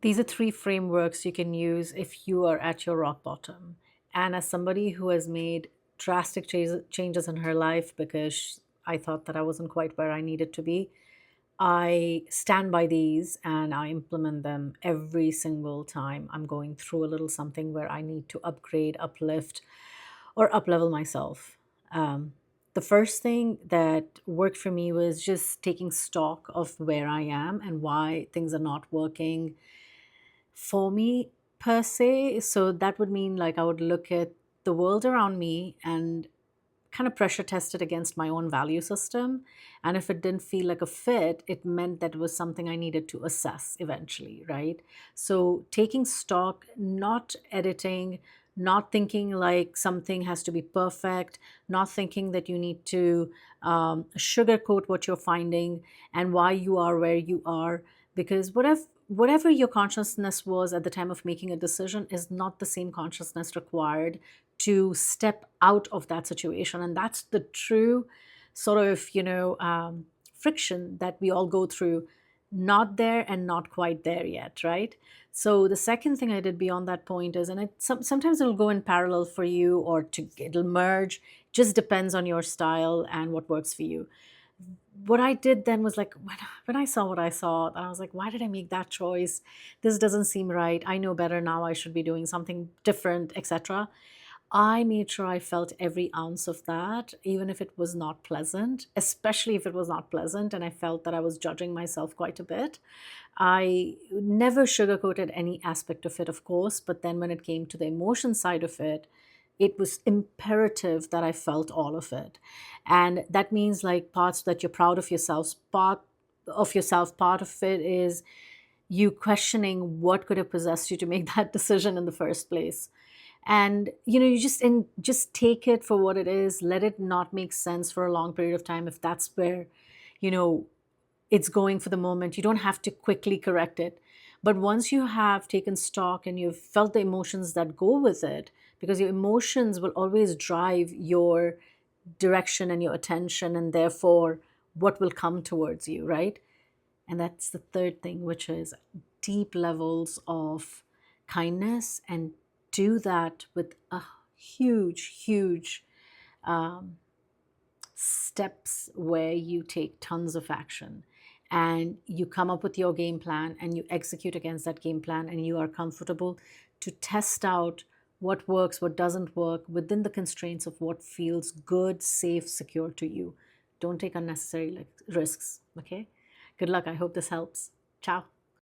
These are three frameworks you can use if you are at your rock bottom. And as somebody who has made drastic changes in her life because I thought that I wasn't quite where I needed to be, I stand by these and I implement them every single time I'm going through a little something where I need to upgrade, uplift, or uplevel myself. Um, the first thing that worked for me was just taking stock of where I am and why things are not working for me per se. So that would mean like I would look at the world around me and kind of pressure test it against my own value system. And if it didn't feel like a fit, it meant that it was something I needed to assess eventually, right? So taking stock, not editing, not thinking like something has to be perfect, not thinking that you need to sugarcoat what you're finding and why you are where you are. Because whatever your consciousness was at the time of making a decision is not the same consciousness required to step out of that situation. And that's the true sort of, friction that we all go through. Not there and not quite there yet, right? So the second thing I did beyond that point is, and sometimes it'll go in parallel for you or it'll merge, just depends on your style and what works for you. What I did then was like when I saw what I saw, I was like, why did I make that choice? This doesn't seem right. I know better now. I should be doing something different, etc. I made sure I felt every ounce of that, even if it was not pleasant, especially if it was not pleasant and I felt that I was judging myself quite a bit. I never sugarcoated any aspect of it, of course, but then when it came to the emotion side of it, it was imperative that I felt all of it. And that means like parts that you're proud of yourself, part of it is you questioning what could have possessed you to make that decision in the first place. And you just take it for what it is, let it not make sense for a long period of time. If that's where you know it's going for the moment, you don't have to quickly correct it. But once you have taken stock and you've felt the emotions that go with it, because your emotions will always drive your direction and your attention, and therefore what will come towards you, right? And that's the third thing, which is deep levels of kindness, and do that with a huge steps where you take tons of action and you come up with your game plan and you execute against that game plan, and you are comfortable to test out what works, what doesn't work within the constraints of what feels good, safe, secure to you. Don't take unnecessary risks. Okay, good luck. I hope this helps. Ciao.